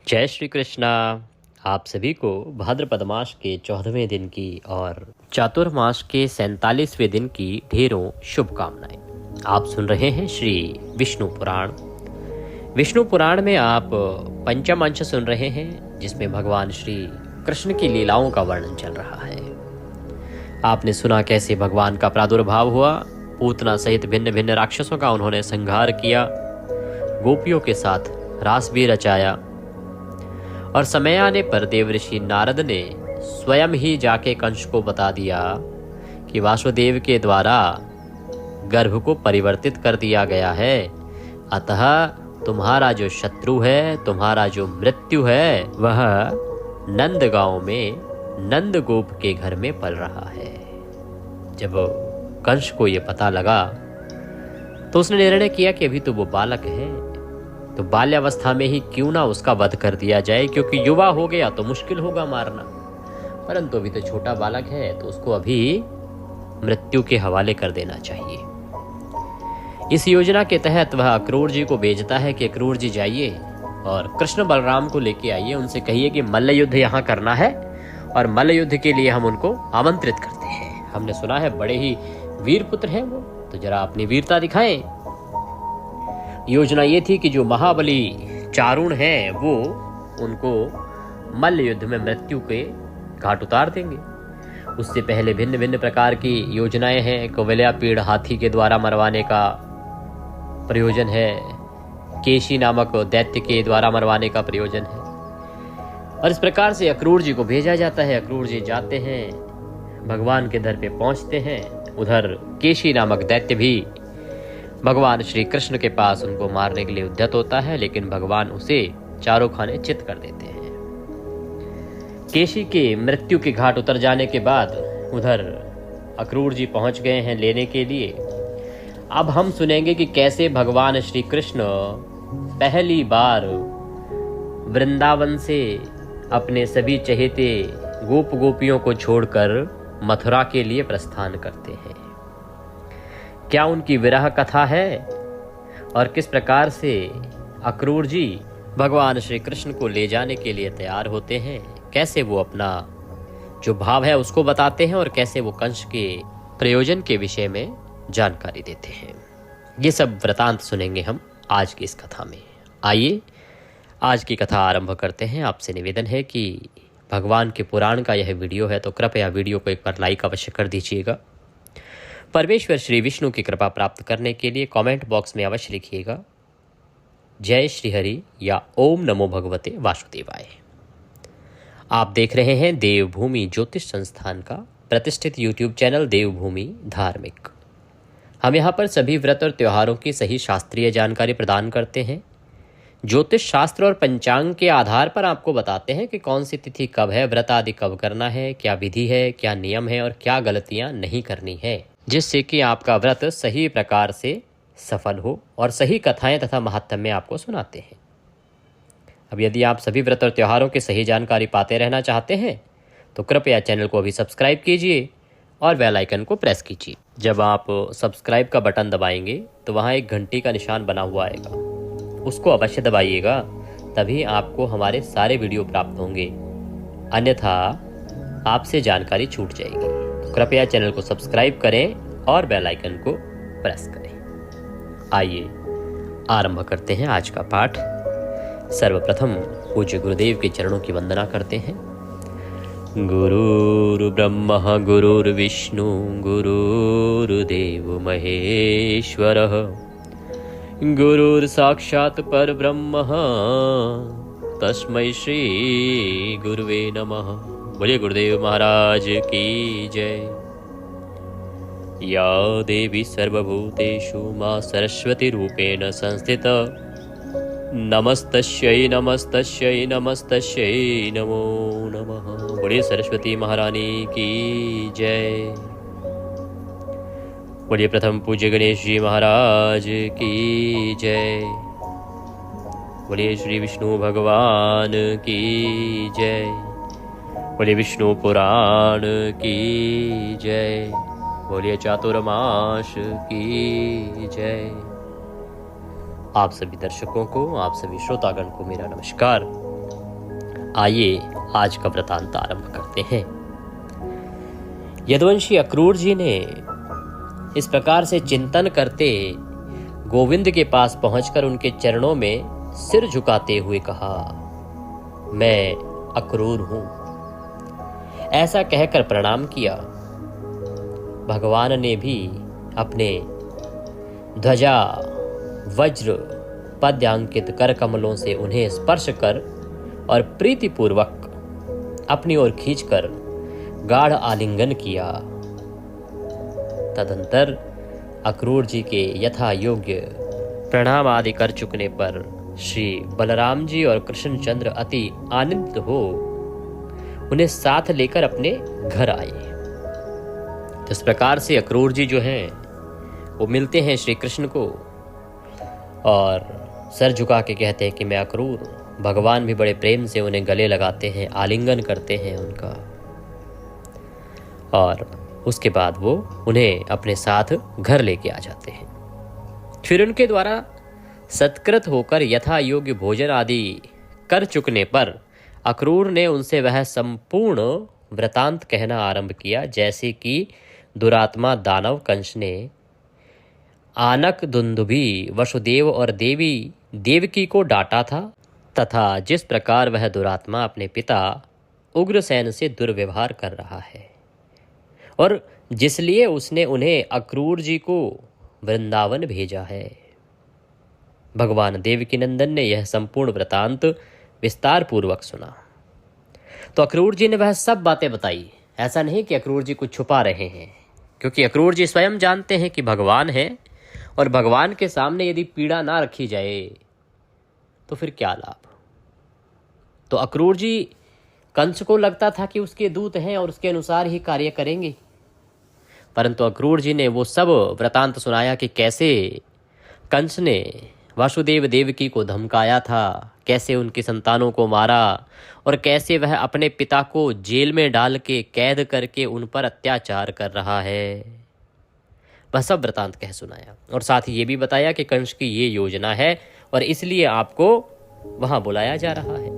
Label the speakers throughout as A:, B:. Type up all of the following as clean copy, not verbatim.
A: जय श्री कृष्णा। आप सभी को भाद्रपद मास के 14वें दिन की और चातुर्मास के 47वें दिन की ढेरों शुभकामनाएं। आप सुन रहे हैं श्री विष्णु पुराण। विष्णु पुराण में आप पंचम अंश सुन रहे हैं, जिसमें भगवान श्री कृष्ण की लीलाओं का वर्णन चल रहा है। आपने सुना कैसे भगवान का प्रादुर्भाव हुआ, पूतना सहित भिन्न भिन्न राक्षसों का उन्होंने संहार किया, गोपियों के साथ रास भी रचाया, और समय आने पर देवऋषि नारद ने स्वयं ही जाके कंस को बता दिया कि वासुदेव के द्वारा गर्भ को परिवर्तित कर दिया गया है, अतः तुम्हारा जो शत्रु है, तुम्हारा जो मृत्यु है, वह नंदगांव में नंदगोप के घर में पल रहा है। जब कंस को यह पता लगा तो उसने निर्णय किया कि अभी तो वो बालक है, तो बाल्यावस्था में ही क्यों ना उसका वध कर दिया जाए, क्योंकि युवा हो गया तो मुश्किल होगा मारना, परंतु अभी तो छोटा बालक है तो उसको अभी मृत्यु के हवाले कर देना चाहिए। इस योजना के तहत वह अक्रूर जी को भेजता है कि अक्रूर जी जाइए और कृष्ण बलराम को लेके आइए, उनसे कहिए कि मल्ल युद्ध यहाँ करना है और मल्ल युद्ध के लिए हम उनको आमंत्रित करते हैं। हमने सुना है बड़े ही वीर पुत्र हैं वो, तो जरा अपनी वीरता दिखाएं। योजना ये थी कि जो महाबली चारुण हैं वो उनको मल्ल युद्ध में मृत्यु के घाट उतार देंगे। उससे पहले भिन्न भिन्न प्रकार की योजनाएं हैं। कौवल्या पीड़ हाथी के द्वारा मरवाने का प्रयोजन है, केशी नामक दैत्य के द्वारा मरवाने का प्रयोजन है, और इस प्रकार से अक्रूर जी को भेजा जाता है। अक्रूर जी जाते हैं, भगवान के दर पे पहुंचते हैं। उधर केशी नामक दैत्य भी भगवान श्री कृष्ण के पास उनको मारने के लिए उद्यत होता है, लेकिन भगवान उसे चारों खाने चित कर देते हैं। केशी के मृत्यु के घाट उतर जाने के बाद उधर अक्रूर जी पहुंच गए हैं लेने के लिए। अब हम सुनेंगे कि कैसे भगवान श्री कृष्ण पहली बार वृंदावन से अपने सभी चहेते गोप गोपियों को छोड़कर मथुरा के लिए प्रस्थान करते हैं। क्या उनकी विरह कथा है और किस प्रकार से अक्रूर जी भगवान श्री कृष्ण को ले जाने के लिए तैयार होते हैं, कैसे वो अपना जो भाव है उसको बताते हैं और कैसे वो कंस के प्रयोजन के विषय में जानकारी देते हैं, ये सब वृतांत सुनेंगे हम आज की इस कथा में। आइए आज की कथा आरंभ करते हैं। आपसे निवेदन है कि भगवान के पुराण का यह वीडियो है तो कृपया वीडियो को एक बार लाइक अवश्य कर दीजिएगा। परमेश्वर श्री विष्णु की कृपा प्राप्त करने के लिए कमेंट बॉक्स में अवश्य लिखिएगा जय श्री हरि या ओम नमो भगवते वासुदेवाय। आप देख रहे हैं देवभूमि ज्योतिष संस्थान का प्रतिष्ठित यूट्यूब चैनल देवभूमि धार्मिक। हम यहाँ पर सभी व्रत और त्योहारों की सही शास्त्रीय जानकारी प्रदान करते हैं। ज्योतिष शास्त्र और पंचांग के आधार पर आपको बताते हैं कि कौन सी तिथि कब है, व्रत आदि कब करना है, क्या विधि है, क्या नियम है और क्या गलतियां नहीं करनी है, जिससे कि आपका व्रत सही प्रकार से सफल हो और सही कथाएं तथा महात्म्य आपको सुनाते हैं। अब यदि आप सभी व्रत और त्योहारों की सही जानकारी पाते रहना चाहते हैं तो कृपया चैनल को अभी सब्सक्राइब कीजिए और बेल आइकन को प्रेस कीजिए। जब आप सब्सक्राइब का बटन दबाएंगे तो वहाँ एक घंटी का निशान बना हुआ आएगा, उसको अवश्य दबाइएगा, तभी आपको हमारे सारे वीडियो प्राप्त होंगे, अन्यथा आपसे जानकारी छूट जाएगी। तो कृपया चैनल को सब्सक्राइब करें और बेल आइकन को प्रेस करें। आइए आरंभ करते हैं आज का पाठ। सर्वप्रथम पूज्य गुरुदेव के चरणों की वंदना करते हैं। गुरुर्ब्रह्मा गुरुर्विष्णु गुरुर्देव महेश्वरः गुरुर्साक्षात् परब्रह्म तस्मै श्री गुरुवे नमः। बोलिए गुरुदेव महाराज की जय। या देवी सर्वभूतेषु मां सरस्वती रूपेण संस्थिता नमस्तस्यै नमस्तस्यै नमस्तस्यै नमो नमः। बोलिए सरस्वती महारानी की जय। बोलिए प्रथम पूज्य गणेश जी महाराज की जय। बोलिए श्री विष्णु भगवान की जय। बोलिए विष्णु पुराण की जय। बोलिए चातुर्मास की जय। आप सभी दर्शकों को, आप सभी श्रोतागण को मेरा नमस्कार। आइए आज का वृतांत आरंभ करते हैं। यदुवंशी अक्रूर जी ने इस प्रकार से चिंतन करते गोविंद के पास पहुंचकर उनके चरणों में सिर झुकाते हुए कहा, मैं अक्रूर हूं। ऐसा कहकर प्रणाम किया। भगवान ने भी अपने ध्वजा वज्र पद्यांकित कर कमलों से उन्हें स्पर्श कर और प्रीतिपूर्वक अपनी ओर खींचकर गाढ़ आलिंगन किया। तदंतर अक्रूर जी के यथा योग्य प्रणाम आदि कर चुकने पर श्री बलराम जी और कृष्णचंद्र अति आनंदित हो उन्हें साथ लेकर अपने घर आए। तो इस प्रकार से अक्रूर जी जो हैं वो मिलते हैं श्री कृष्ण को और सर झुका के कहते हैं कि मैं अक्रूर। भगवान भी बड़े प्रेम से उन्हें गले लगाते हैं, आलिंगन करते हैं उनका, और उसके बाद वो उन्हें अपने साथ घर लेके आ जाते हैं। फिर उनके द्वारा सत्कृत होकर यथा योग्य भोजन आदि कर चुकने पर अक्रूर ने उनसे वह संपूर्ण वृतांत कहना आरंभ किया, जैसे कि दुरात्मा दानव कंस ने आनक दुंदुभी वसुदेव और देवी देवकी को डांटा था, तथा जिस प्रकार वह दुरात्मा अपने पिता उग्रसेन से दुर्व्यवहार कर रहा है और जिसलिए उसने उन्हें अक्रूर जी को वृंदावन भेजा है। भगवान देवकी नंदन ने यह संपूर्ण वृतांत विस्तार पूर्वक सुना। तो अक्रूर जी ने वह सब बातें बताई। ऐसा नहीं कि अक्रूर जी कुछ छुपा रहे हैं, क्योंकि अक्रूर जी स्वयं जानते हैं कि भगवान है और भगवान के सामने यदि पीड़ा ना रखी जाए तो फिर क्या लाभ। तो अक्रूर जी कंस को लगता था कि उसके दूत हैं और उसके अनुसार ही कार्य करेंगे, परंतु अक्रूर जी ने वो सब वृतांत सुनाया कि कैसे कंस ने वासुदेव देवकी को धमकाया था, कैसे उनकी संतानों को मारा और कैसे वह अपने पिता को जेल में डाल के कैद करके उन पर अत्याचार कर रहा है। वह सब वृतांत कह सुनाया और साथ ही ये भी बताया कि कंस की ये योजना है और इसलिए आपको वहां बुलाया जा रहा है।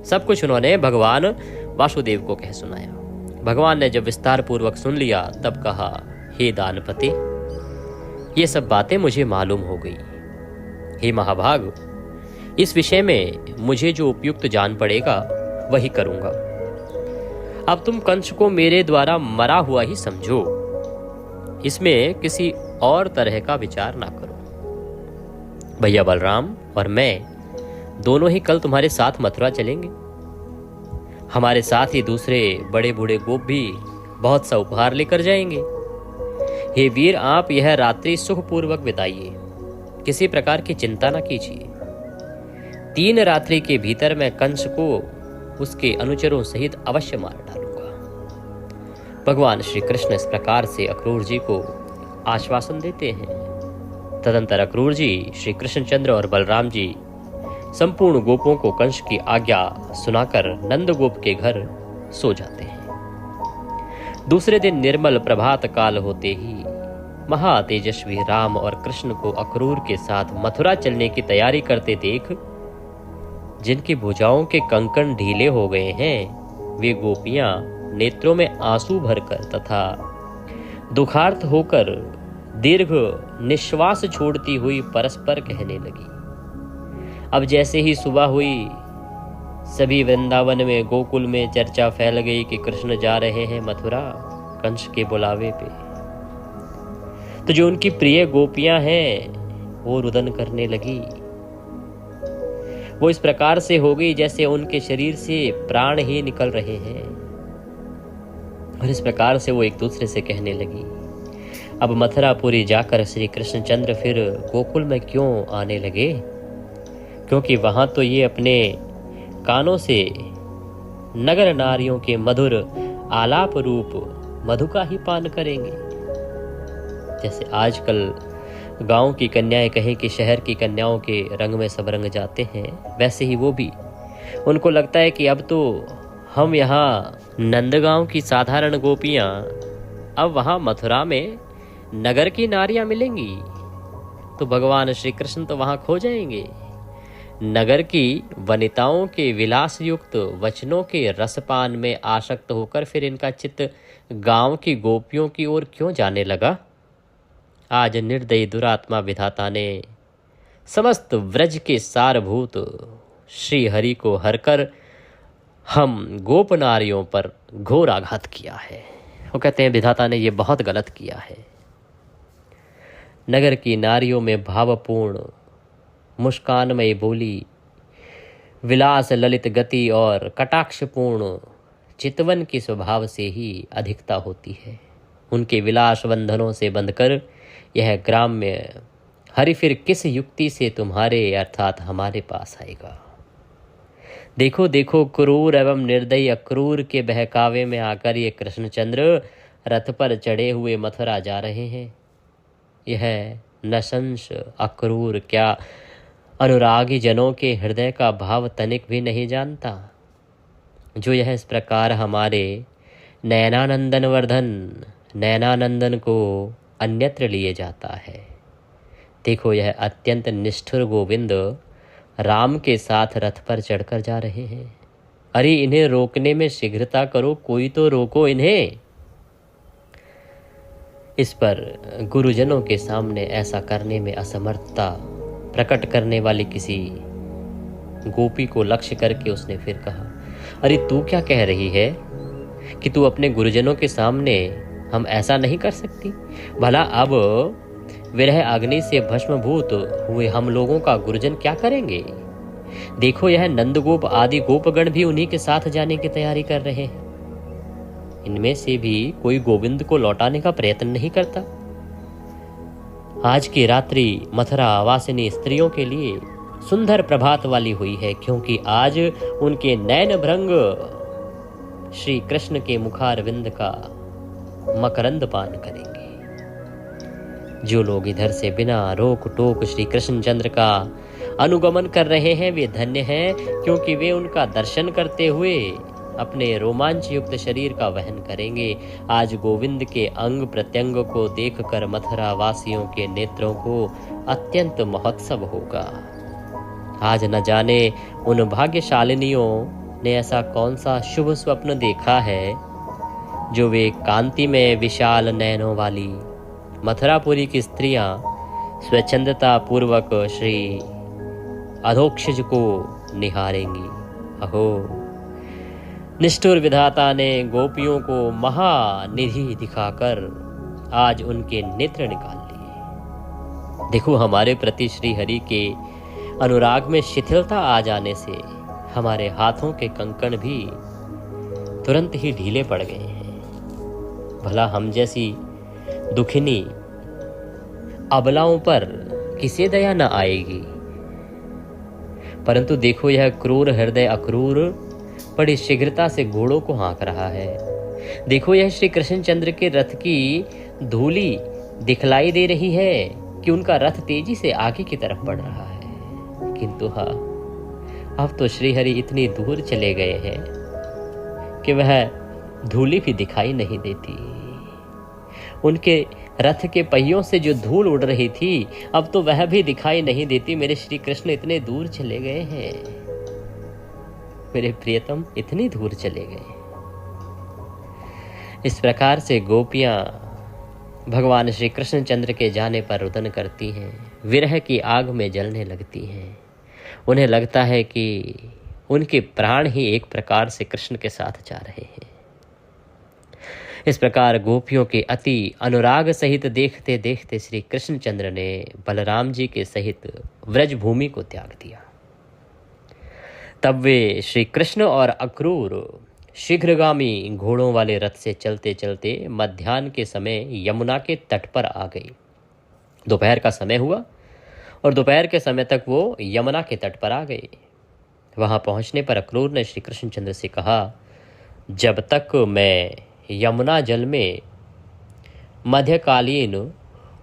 A: सब कुछ उन्होंने भगवान वासुदेव को कह सुनाया। भगवान ने जब विस्तार पूर्वक सुन लिया तब कहा, हे दानपते, ये सब बातें मुझे मालूम हो गई। हे महाभाग, इस विषय में मुझे जो उपयुक्त जान पड़ेगा वही करूंगा। अब तुम कंस को मेरे द्वारा मरा हुआ ही समझो, इसमें किसी और तरह का विचार ना करो। भैया बलराम और मैं दोनों ही कल तुम्हारे साथ मथुरा चलेंगे। हमारे साथ ही दूसरे बड़े बूढ़े गोप भी बहुत सा उपहार लेकर जाएंगे। हे वीर, आप यह रात्रि सुखपूर्वक बिताइए, किसी प्रकार की चिंता न कीजिए। 3 रात्रि के भीतर मैं कंस को उसके अनुचरों सहित अवश्य मार डालूंगा। भगवान श्री कृष्ण इस प्रकार से अक्रूर जी को आश्वासन देते हैं। तदंतर अक्रूर जी, श्री कृष्णचंद्र और बलराम जी संपूर्ण गोपों को कंस की आज्ञा सुनाकर नंदगोप के घर सो जाते हैं। दूसरे दिन निर्मल प्रभात काल होते ही महातेजस्वी राम और कृष्ण को अक्रूर के साथ मथुरा चलने की तैयारी करते देख जिनकी भुजाओं के कंकण ढीले हो गए हैं, वे गोपियां नेत्रों में आंसू भरकर तथा दुखार्त होकर दीर्घ निश्वास छोड़ती हुई परस्पर कहने लगी। अब जैसे ही सुबह हुई, सभी वृंदावन में गोकुल में चर्चा फैल गई कि कृष्ण जा रहे हैं मथुरा कंस के बुलावे पे। तो जो उनकी प्रिय गोपियां हैं वो रुदन करने लगी। वो इस प्रकार से हो गई जैसे उनके शरीर से प्राण ही निकल रहे हैं, और इस प्रकार से वो एक दूसरे से कहने लगी, अब मथुरापुरी जाकर श्री कृष्णचंद्र फिर गोकुल में क्यों आने लगे, क्योंकि वहां तो ये अपने कानों से नगर नारियों के मधुर आलाप रूप मधु का ही पान करेंगे। जैसे आजकल गांव की कन्याएं कहें कि शहर की कन्याओं के रंग में सब रंग जाते हैं, वैसे ही वो भी उनको लगता है कि अब तो हम यहाँ नंदगांव की साधारण गोपियां अब वहां मथुरा में नगर की नारियां मिलेंगी तो भगवान श्री कृष्ण तो वहां खो जाएंगे। नगर की वनिताओं के विलास युक्त वचनों के रसपान में आसक्त होकर फिर इनका चित्त गांव की गोपियों की ओर क्यों जाने लगा? आज निर्दयी दुरात्मा विधाता ने समस्त व्रज के सारभूत श्री हरि को हरकर हम गोप नारियों पर घोर आघात किया है। वो कहते हैं विधाता ने ये बहुत गलत किया है। नगर की नारियों में भावपूर्ण मुस्कानमयी बोली, विलास ललित गति और कटाक्षपूर्ण चितवन की स्वभाव से ही अधिकता होती है। उनके विलास बंधनों से बंधकर यह ग्राम्य हरि फिर किस युक्ति से तुम्हारे अर्थात हमारे पास आएगा? देखो देखो, क्रूर एवं निर्दयी अक्रूर के बहकावे में आकर ये कृष्णचंद्र रथ पर चढ़े हुए मथुरा जा रहे हैं। यह नशंस अक्रूर क्या अनुरागी जनों के हृदय का भाव तनिक भी नहीं जानता, जो यह इस प्रकार हमारे नयनानंदन वर्धन नयनानंदन को अन्यत्र लिए जाता है। देखो, यह अत्यंत निष्ठुर गोविंद राम के साथ रथ पर चढ़कर जा रहे हैं। अरे इन्हें रोकने में शीघ्रता करो, कोई तो रोको इन्हें। इस पर गुरुजनों के सामने ऐसा करने में असमर्थता प्रकट करने वाली किसी गोपी को लक्ष्य करके उसने फिर कहा, अरे तू क्या कह रही है कि तू अपने गुरुजनों के सामने हम ऐसा नहीं कर सकती? भला अब विरह अग्नि से भस्मभूत हुए हम लोगों का गुरुजन क्या करेंगे? देखो, यह नंदगोप आदि गोपगण भी उन्हीं के साथ जाने की तैयारी कर रहे हैं। इनमें से भी कोई गोविंद को लौटाने का प्रयत्न नहीं करता। आज की रात्रि मथुरा वासिनी स्त्रियों के लिए सुंदर प्रभात वाली हुई है, क्योंकि आज उनके नयन भ्रंग श्री कृष्ण के मुखारविंद का मकरंद पान करेंगे। जो लोग इधर से बिना रोक टोक श्री कृष्णचंद्र का अनुगमन कर रहे हैं वे धन्य हैं, क्योंकि वे उनका दर्शन करते हुए अपने रोमांच युक्त शरीर का वहन करेंगे। आज गोविंद के अंग प्रत्यंग को देखकर मथुरा वासियों के नेत्रों को अत्यंत महोत्सव होगा। आज न जाने उन भाग्यशालिनियों ने ऐसा कौन सा शुभ स्वप्न देखा है, जो वे कांति में विशाल नयनों वाली मथुरापुरी की स्त्रियां स्वच्छंदता पूर्वक श्री अधोक्षज को निहारेंगी। अहो, निष्ठुर विधाता ने गोपियों को महानिधि दिखाकर आज उनके नेत्र निकाल लिए। देखो, हमारे प्रति श्री हरि के अनुराग में शिथिलता आ जाने से हमारे हाथों के कंकण भी तुरंत ही ढीले पड़ गए हैं। भला हम जैसी दुखिनी अबलाओं पर किसे दया न आएगी? परंतु देखो, यह क्रूर हृदय अक्रूर बड़ी शीघ्रता से घोड़ों को हाँक रहा है। देखो, यह श्री कृष्णचंद्र के रथ की धूली दिखलाई दे रही है कि उनका रथ तेजी से आगे की तरफ बढ़ रहा है। किंतु हाँ, अब तो श्रीहरि इतनी दूर चले गए हैं कि वह धूली भी दिखाई नहीं देती। उनके रथ के पहियों से जो धूल उड़ रही थी, अब तो वह भी दिखाई नहीं देती। मेरे श्री कृष्ण इतने दूर चले गए हैं, मेरे प्रियतम इतनी दूर चले गए। इस प्रकार से गोपियां भगवान श्री कृष्णचंद्र के जाने पर रुदन करती हैं, विरह की आग में जलने लगती हैं। उन्हें लगता है कि उनके प्राण ही एक प्रकार से कृष्ण के साथ जा रहे हैं। इस प्रकार गोपियों के अति अनुराग सहित देखते देखते श्री कृष्णचंद्र ने बलराम जी के सहित व्रज भूमि को त्याग दिया। तब वे श्री कृष्ण और अक्रूर शीघ्रगामी घोड़ों वाले रथ से चलते चलते मध्याह्न के समय यमुना के तट पर आ गए। दोपहर का समय हुआ और दोपहर के समय तक वो यमुना के तट पर आ गए। वहां पहुंचने पर अक्रूर ने श्री कृष्णचंद्र से कहा, जब तक मैं यमुना जल में मध्यकालीन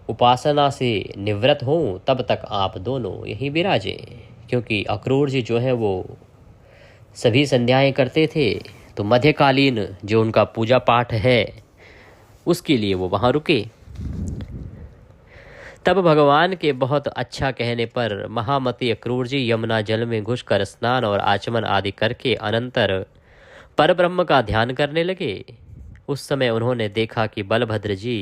A: उपासना से निवृत्त हूँ तब तक आप दोनों यहीं विराजें। क्योंकि अक्रूर जी जो है वो सभी संध्याएं करते थे, तो मध्यकालीन जो उनका पूजा पाठ है उसके लिए वो वहाँ रुके। तब भगवान के बहुत अच्छा कहने पर महामती अक्रूर जी यमुना जल में घुसकर स्नान और आचमन आदि करके अनंतर परब्रह्म का ध्यान करने लगे। उस समय उन्होंने देखा कि बलभद्र जी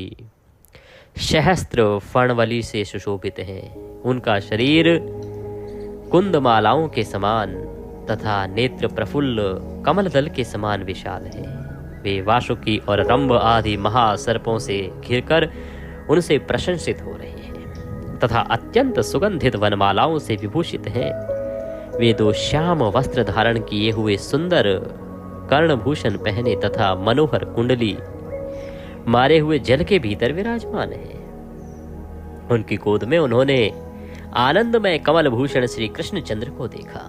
A: सहस्त्र फर्णवली से सुशोभित हैं। उनका शरीर कुंदमालाओं के समान तथा नेत्र प्रफुल्ल कमल दल के समान विशाल है। वे वासुकी और रंभ आदि महासर्पों से घिरकर उनसे प्रशंसित हो रहे हैं तथा अत्यंत सुगंधित वनमालाओं से विभूषित हैं। वे 2 श्याम वस्त्र धारण किए हुए सुंदर कर्णभूषण पहने तथा मनोहर कुंडली मारे हुए जल के भीतर विराजमान है। उनकी गोद में उन्होंने आनंदमय कमल भूषण श्री कृष्ण चंद्र को देखा,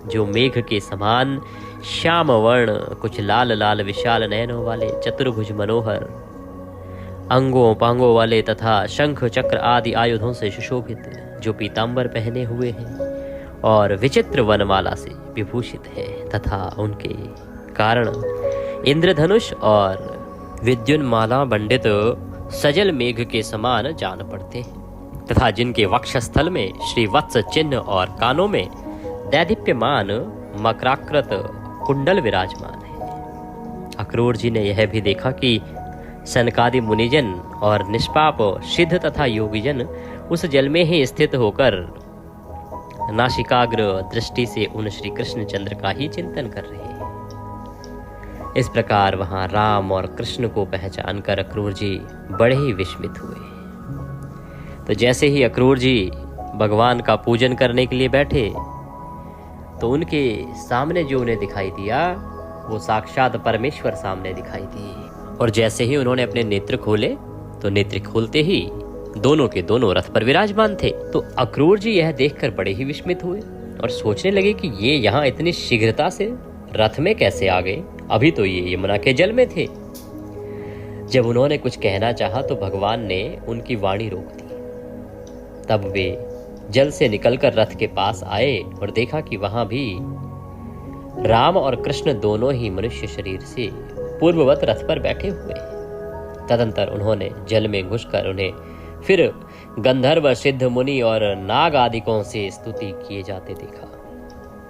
A: जो मेघ के समान श्याम वर्ण, कुछ लाल लाल विशाल नयनों वाले, चतुर्भुज मनोहर अंगों पांगों वाले तथा शंख चक्र आदि आयुधों से सुशोभित, जो पीतांबर पहने हुए हैं और विचित्र वनमाला से विभूषित है तथा उनके कारण इंद्रधनुष और विद्युन्माला मंडित सजल मेघ के समान जान पड़ते हैं तथा जिनके वक्षस्थल में श्री वत्स चिन्ह और कानों में दैदीप्यमान मकराकृत कुंडल विराजमान है। अक्रूर जी ने यह भी देखा कि सनकादि मुनिजन और निष्पाप सिद्ध तथा योगीजन उस जल में ही स्थित होकर नासिकाग्र दृष्टि से उन श्री कृष्ण चंद्र का ही चिंतन कर रहे हैं। इस प्रकार वहां राम और कृष्ण को पहचान कर अक्रूर जी बड़े ही विस्मित हुए। तो जैसे ही अक्रूर जी भगवान का पूजन करने के लिए बैठे तो उनके सामने जो उन्हें दिखाई दिया वो साक्षात परमेश्वर सामने दिखाई दिए। और जैसे ही उन्होंने अपने नेत्र खोले तो नेत्र खोलते ही दोनों के दोनों रथ पर विराजमान थे। तो अक्रूर जी यह देखकर बड़े ही विस्मित हुए और सोचने लगे कि ये यहाँ इतनी शीघ्रता से रथ में कैसे आ गए, अभी तो ये यमुना के जल में थे। जब उन्होंने कुछ कहना चाहा तो भगवान ने उनकी वाणी रोक दी। तब वे जल से निकलकर रथ के पास आए और देखा कि वहां भी राम और कृष्ण दोनों ही मनुष्य शरीर से पूर्ववत रथ पर बैठे हुए। तदंतर उन्होंने जल में घुसकर उन्हें फिर गंधर्व सिद्ध मुनि और नाग आदिकों से स्तुति किए जाते देखा।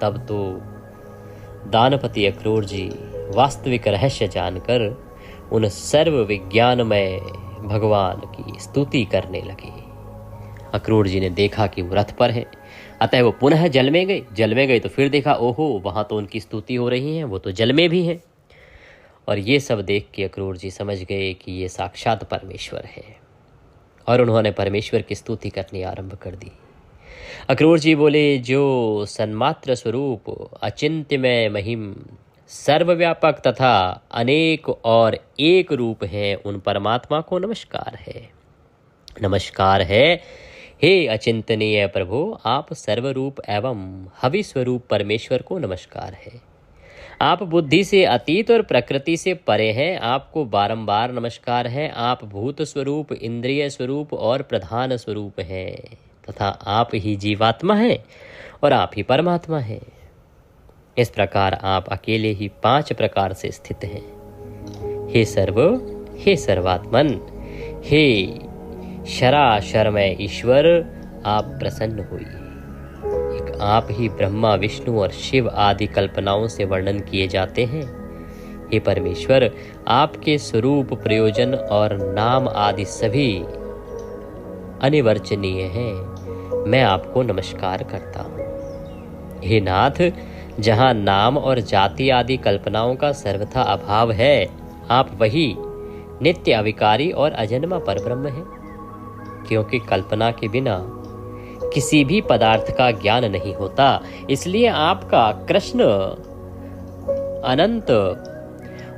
A: तब तो दानपति अक्रूर जी वास्तविक रहस्य जानकर उन सर्व विज्ञानमय भगवान की स्तुति करने लगे। अक्रूर जी ने देखा कि वो रथ पर है, अतः वो पुनः जल में गए तो फिर देखा ओहो वहां तो उनकी स्तुति हो रही है, वो तो जल में भी है। और ये सब देख के अक्रूर जी समझ गए कि ये साक्षात परमेश्वर है और उन्होंने परमेश्वर की स्तुति करनी आरंभ कर दी। अक्रूर जी बोले, जो सन्मात्र स्वरूप अचिंत्यमय महिम सर्वव्यापक तथा अनेक और एक रूप है, उन परमात्मा को नमस्कार है। नमस्कार है हे अचिंतनीय प्रभु, आप सर्वरूप एवं हवि स्वरूप परमेश्वर को नमस्कार है। आप बुद्धि से अतीत और प्रकृति से परे हैं, आपको बारंबार नमस्कार है। आप भूत स्वरूप, इंद्रिय स्वरूप और प्रधान स्वरूप हैं तथा आप ही जीवात्मा हैं और आप ही परमात्मा हैं। इस प्रकार आप अकेले ही 5 प्रकार से स्थित हैं। हे सर्वात्मन, हे शराशरमय ईश्वर, आप प्रसन्न होइए। एक आप ही ब्रह्मा, विष्णु और शिव आदि कल्पनाओं से वर्णन किए जाते हैं। हे परमेश्वर, आपके स्वरूप, प्रयोजन और नाम आदि सभी अनिवर्चनीय हैं। मैं आपको नमस्कार करता हूँ। हे नाथ, जहाँ नाम और जाति आदि कल्पनाओं का सर्वथा अभाव है, आप वही नित्य अविकारी और अजन्मा परब्रह्म हैं। क्योंकि कल्पना के बिना किसी भी पदार्थ का ज्ञान नहीं होता, इसलिए आपका कृष्ण, अनंत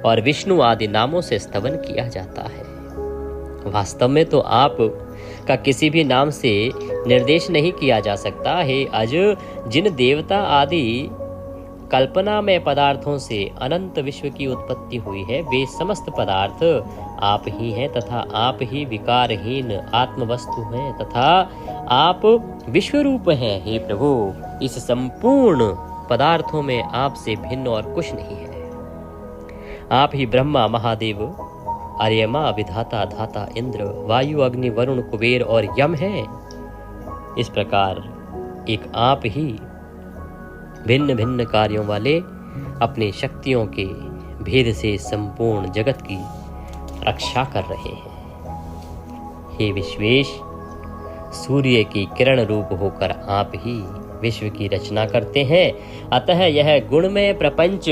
A: और विष्णु आदि नामों से स्तवन किया जाता है। वास्तव में तो आप का किसी भी नाम से निर्देश नहीं किया जा सकता। हे अज, जिन देवता आदि कल्पना में पदार्थों से अनंत विश्व की उत्पत्ति हुई है, वे समस्त पदार्थ आप ही हैं तथा आप ही विकारहीन आत्मवस्तु हैं तथा आप विश्वरूप हैं। हे प्रभु, इस संपूर्ण पदार्थों में आपसे भिन्न और कुछ नहीं है। आप ही ब्रह्मा, महादेव आर्यमा, विधाता, धाता इंद्र, वायु, अग्नि, वरुण, कुबेर और यम है। इस प्रकार एक आप ही भिन्न भिन्न कार्यों वाले अपनी शक्तियों के भेद से संपूर्ण जगत की रक्षा कर रहे हैं। हे विश्वेश, सूर्य की किरण रूप होकर आप ही विश्व की रचना करते हैं, अतः यह गुणमय प्रपंच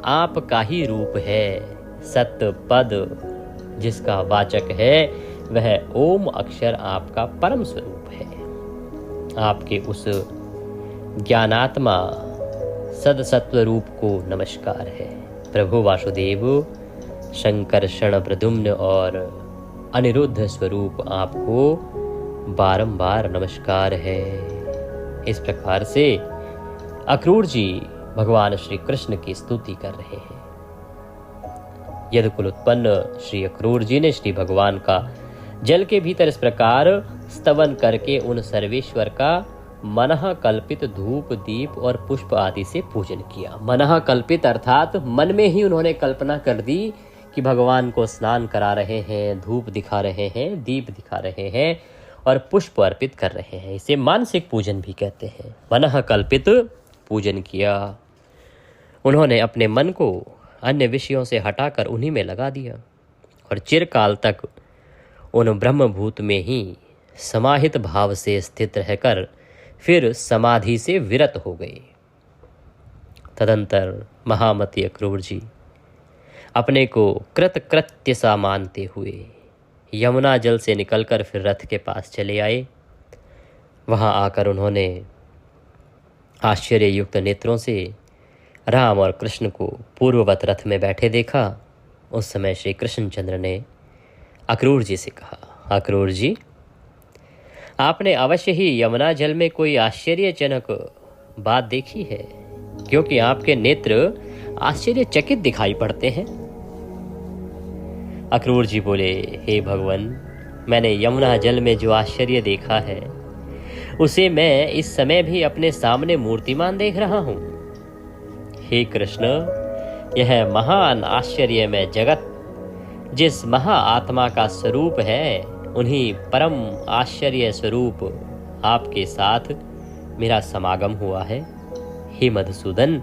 A: आपका ही रूप है। सत्य पद जिसका वाचक है वह ओम अक्षर आपका परम स्वरूप है। आपके उस ज्ञानात्मा सदसत्व रूप को नमस्कार है। प्रभु वासुदेव, शंकर्षण, प्रद्युम्न और अनिरुद्ध स्वरूप आपको बारंबार नमस्कार है। इस प्रकार से अक्रूर जी भगवान श्री कृष्ण की स्तुति कर रहे हैं। यदुकुल उत्पन्न श्री अक्रूर जी ने श्री भगवान का जल के भीतर इस प्रकार स्तवन करके उन सर्वेश्वर का मनः कल्पित धूप, दीप और पुष्प आदि से पूजन किया। मनः कल्पित अर्थात मन में ही उन्होंने कल्पना कर दी कि भगवान को स्नान करा रहे हैं, धूप दिखा रहे हैं, दीप दिखा रहे हैं और पुष्प अर्पित कर रहे हैं। इसे मानसिक पूजन भी कहते हैं। मनः कल्पित पूजन किया। उन्होंने अपने मन को अन्य विषयों से हटाकर उन्हीं में लगा दिया और चिरकाल तक उन ब्रह्मभूत में ही समाहित भाव से स्थित रहकर फिर समाधि से विरत हो गए। तदंतर महामती अक्रूर जी अपने को कृतकृत्य सा मानते हुए यमुना जल से निकलकर फिर रथ के पास चले आए। वहां आकर उन्होंने आश्चर्ययुक्त नेत्रों से राम और कृष्ण को पूर्ववत रथ में बैठे देखा। उस समय श्री कृष्णचंद्र ने अक्रूर जी से कहा, अक्रूर जी, आपने अवश्य ही यमुना जल में कोई आश्चर्यजनक बात देखी है, क्योंकि आपके नेत्र आश्चर्यचकित दिखाई पड़ते हैं। अक्रूर जी बोले, हे भगवान, मैंने यमुना जल में जो आश्चर्य देखा है उसे मैं इस समय भी अपने सामने मूर्तिमान देख रहा हूं। हे कृष्ण, यह महान आश्चर्यमय जगत जिस महा आत्मा का स्वरूप है, उन्हीं परम आश्चर्य स्वरूप आपके साथ मेरा समागम हुआ है। हे मधुसूदन,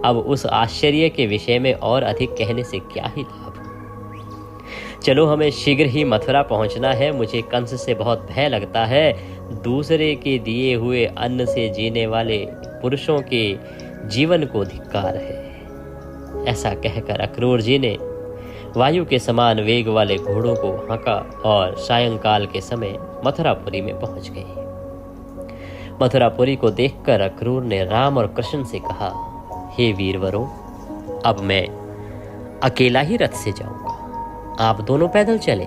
A: अब उस आश्चर्य के विषय में और अधिक कहने से क्या ही लाभ। चलो, हमें शीघ्र ही मथुरा पहुंचना है। मुझे कंस से बहुत भय लगता है। दूसरे के दिए हुए अन्न से जीने वाले पुरुषों के जीवन को धिक्कार है। ऐसा कहकर अक्रूर जी ने वायु के समान वेग वाले घोड़ों को हाँका और सायंकाल के समय मथुरापुरी में पहुंच गए। मथुरापुरी को देखकर अक्रूर ने राम और कृष्ण से कहा, हे वीरवरों, अब मैं अकेला ही रथ से जाऊंगा, आप दोनों पैदल चलें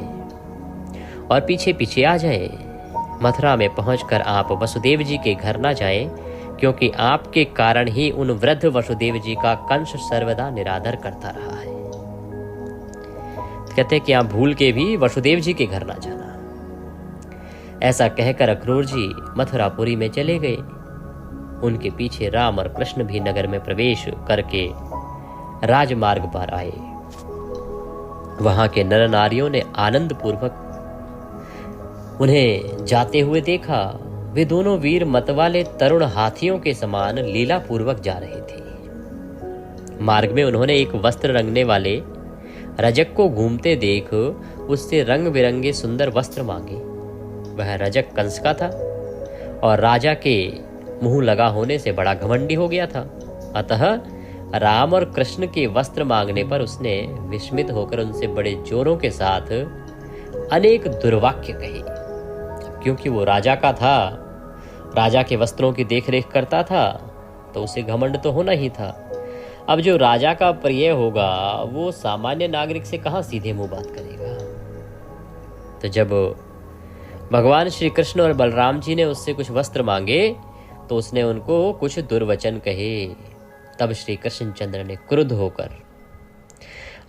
A: और पीछे पीछे आ जाएं। मथुरा में पहुंचकर आप वसुदेव जी के घर ना जाएं, क्योंकि आपके कारण ही उन वृद्ध वसुदेव जी का कंस सर्वदा निरादर करता रहा है। कहते कि आप भूल के भी वसुदेव जी के घर ना जाना। ऐसा कहकर अक्रूर जी मथुरापुरी में चले गए। उनके पीछे राम और कृष्ण भी नगर में प्रवेश करके राजमार्ग पर आए। वहां के नर नारियों ने आनंद पूर्वक उन्हें जाते हुए देखा। वे दोनों वीर मतवाले तरुण हाथियों के समान लीला पूर्वक जा रहे थे। मार्ग में उन्होंने एक वस्त्र रंगने वाले रजक को घूमते देख उससे रंग बिरंगे सुंदर वस्त्र मांगे। वह रजक कंस का था और राजा के मुंह लगा होने से बड़ा घमंडी हो गया था। अतः राम और कृष्ण के वस्त्र मांगने पर उसने विस्मित होकर उनसे बड़े जोरों के साथ अनेक दुर्वाक्य कहे। क्योंकि वो राजा का था, राजा के वस्त्रों की देखरेख करता था, तो उसे घमंड तो होना ही था। अब जो राजा का प्रिय होगा वो सामान्य नागरिक से कहां सीधे मुंह बात करेगा। तो जब भगवान श्री कृष्ण और बलराम जी ने उससे कुछ वस्त्र मांगे तो उसने उनको कुछ दुर्वचन कहे। तब श्री कृष्णचंद्र ने क्रुद्ध होकर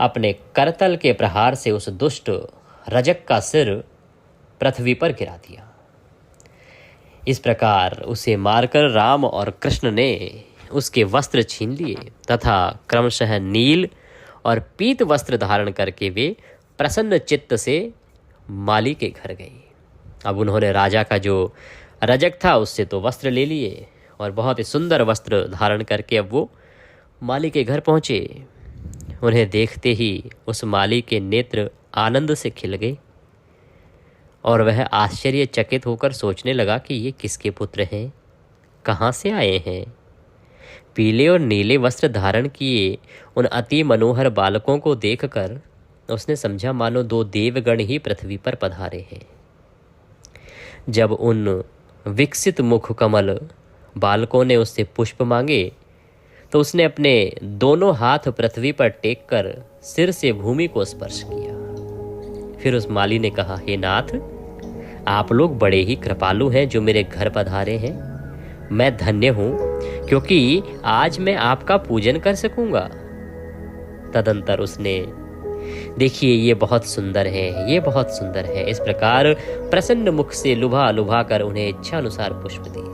A: अपने करतल के प्रहार से उस दुष्ट रजक का सिर पृथ्वी पर गिरा दिया। इस प्रकार उसे मारकर राम और कृष्ण ने उसके वस्त्र छीन लिए तथा क्रमशः नील और पीत वस्त्र धारण करके वे प्रसन्न चित्त से माली के घर गई। अब उन्होंने राजा का जो रजक था उससे तो वस्त्र ले लिए और बहुत ही सुंदर वस्त्र धारण करके अब वो माली के घर पहुँचे। उन्हें देखते ही उस माली के नेत्र आनंद से खिल गए और वह आश्चर्यचकित होकर सोचने लगा कि ये किसके पुत्र हैं, कहाँ से आए हैं। पीले और नीले वस्त्र धारण किए उन अति मनोहर बालकों को देखकर उसने समझा मानो दो देवगण ही पृथ्वी पर पधारे हैं। जब उन विकसित मुख कमल बालकों ने उससे पुष्प मांगे तो उसने अपने दोनों हाथ पृथ्वी पर टेक कर सिर से भूमि को स्पर्श किया। फिर उस माली ने कहा, हे नाथ, आप लोग बड़े ही कृपालु हैं जो मेरे घर पधारे हैं। मैं धन्य हूँ क्योंकि आज मैं आपका पूजन कर सकूंगा। तदंतर उसने, देखिए ये बहुत सुंदर है, ये बहुत सुंदर है, इस प्रकार प्रसन्न मुख से लुभा लुभा कर उन्हें इच्छा अनुसार पुष्प दिए।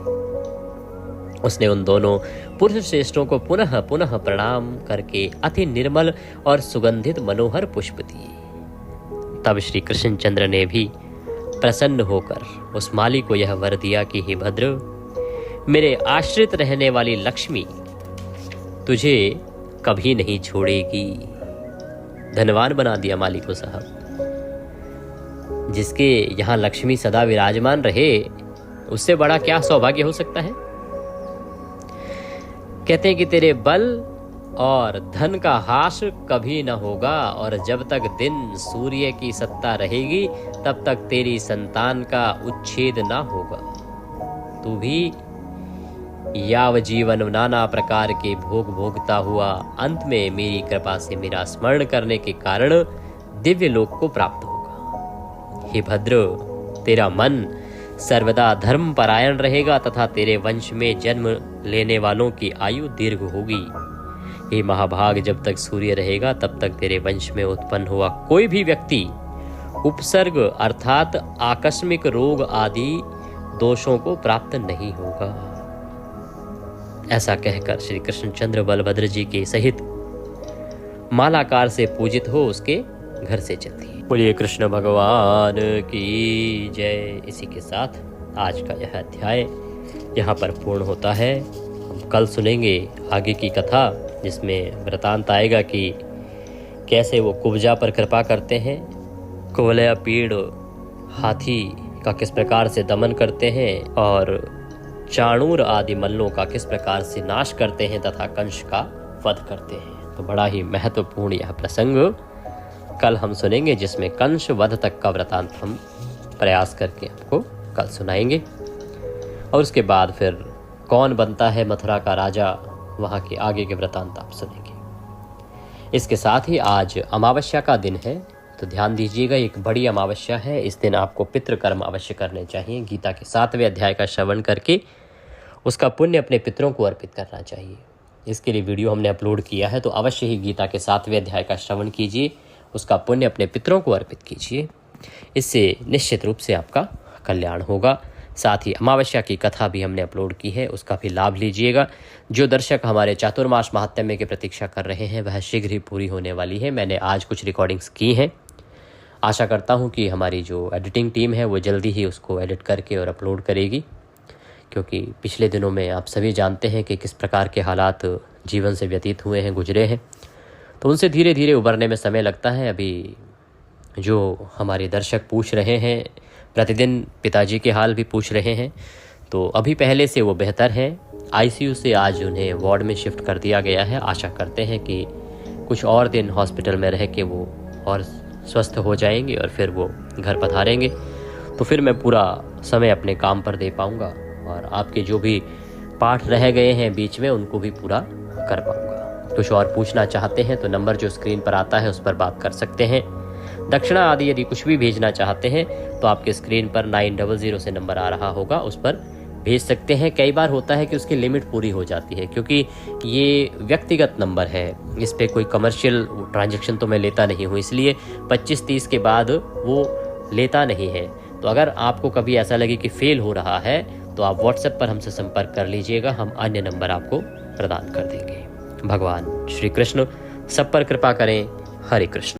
A: उसने उन दोनों पुरुष श्रेष्ठों को पुनः पुनः प्रणाम करके अति निर्मल और सुगंधित मनोहर पुष्प दिए। तब श्री कृष्णचंद्र ने भी प्रसन्न होकर उस माली को यह वर दिया कि हे भद्र, मेरे आश्रित रहने वाली लक्ष्मी तुझे कभी नहीं छोड़ेगी। धनवान बना दिया माली को साहब। जिसके यहाँ लक्ष्मी सदा विराजमान रहे उससे बड़ा क्या सौभाग्य हो सकता है। कहते हैं कि तेरे बल और धन का हास कभी न होगा और जब तक दिन सूर्य की सत्ता रहेगी तब तक तेरी संतान का उच्छेद न होगा। तू भी याव जीवन नाना प्रकार के भोग भोगता हुआ अंत में मेरी कृपा से मेरा स्मरण करने के कारण दिव्य लोक को प्राप्त होगा। हे भद्र, तेरा मन सर्वदा धर्म परायण रहेगा तथा तेरे वंश में जन्म लेने वालों की आयु दीर्घ होगी। हे महाभाग, जब तक सूर्य रहेगा तब तक तेरे वंश में उत्पन्न हुआ कोई भी व्यक्ति उपसर्ग अर्थात आकस्मिक रोग आदि दोषों को प्राप्त नहीं होगा। ऐसा कहकर श्री कृष्णचंद्र बलभद्र जी के सहित मालाकार से पूजित हो उसके घर से चलती है। बोलिए कृष्ण भगवान की जय। इसी के साथ आज का यह अध्याय यहाँ पर पूर्ण होता है। हम कल सुनेंगे आगे की कथा, जिसमें वृतांत आएगा कि कैसे वो कुब्जा पर कृपा करते हैं, कुवलया पीड़ हाथी का किस प्रकार से दमन करते हैं और चाणूर आदि मल्लों का किस प्रकार से नाश करते हैं तथा कंस का वध करते हैं। तो बड़ा ही महत्वपूर्ण यह प्रसंग कल हम सुनेंगे, जिसमें कंस वध तक का वृतांत हम प्रयास करके आपको कल सुनाएंगे। और उसके बाद फिर कौन बनता है मथुरा का राजा, वहाँ के आगे के वृतांत आप सुनेंगे। इसके साथ ही आज अमावस्या का दिन है, तो ध्यान दीजिएगा, एक बड़ी अमावस्या है। इस दिन आपको पितृकर्म अवश्य करने चाहिए। गीता के 7वें अध्याय का श्रवण करके उसका पुण्य अपने पितरों को अर्पित करना चाहिए। इसके लिए वीडियो हमने अपलोड किया है, तो अवश्य ही गीता के 7वें अध्याय का श्रवण कीजिए, उसका पुण्य अपने पितरों को अर्पित कीजिए। इससे निश्चित रूप से आपका कल्याण होगा। साथ ही अमावस्या की कथा भी हमने अपलोड की है, उसका भी लाभ लीजिएगा। जो दर्शक हमारे चातुर्मास महात्म्य की प्रतीक्षा कर रहे हैं वह शीघ्र ही पूरी होने वाली है। मैंने आज कुछ रिकॉर्डिंग्स की हैं, आशा करता हूं कि हमारी जो एडिटिंग टीम है वो जल्दी ही उसको एडिट करके और अपलोड करेगी, क्योंकि पिछले दिनों में आप सभी जानते हैं कि किस प्रकार के हालात जीवन से व्यतीत हुए हैं, गुजरे हैं, तो उनसे धीरे धीरे उबरने में समय लगता है। अभी जो हमारे दर्शक पूछ रहे हैं, प्रतिदिन पिताजी के हाल भी पूछ रहे हैं, तो अभी पहले से वो बेहतर हैं। आईसीयू से आज उन्हें वार्ड में शिफ्ट कर दिया गया है। आशा करते हैं कि कुछ और दिन हॉस्पिटल में रह के वो और स्वस्थ हो जाएंगे और फिर वो घर पधारेंगे, तो फिर मैं पूरा समय अपने काम पर दे पाऊँगा और आपके जो भी पाठ रह गए हैं बीच में उनको भी पूरा कर पाऊँगा। कुछ और पूछना चाहते हैं तो नंबर जो स्क्रीन पर आता है उस पर बात कर सकते हैं। दक्षिणा आदि यदि कुछ भी भेजना चाहते हैं तो आपके स्क्रीन पर 900 से नंबर आ रहा होगा, उस पर भेज सकते हैं। कई बार होता है कि उसकी लिमिट पूरी हो जाती है, क्योंकि ये व्यक्तिगत नंबर है, इस पर कोई कमर्शियल ट्रांजैक्शन तो मैं लेता नहीं हूँ, इसलिए 25-30 के बाद वो लेता नहीं है। तो अगर आपको कभी ऐसा लगे कि फेल हो रहा है तो आप व्हाट्सएप पर हमसे संपर्क कर लीजिएगा, हम अन्य नंबर आपको प्रदान कर देंगे। भगवान श्री कृष्ण सब पर कृपा करें। हरे कृष्ण।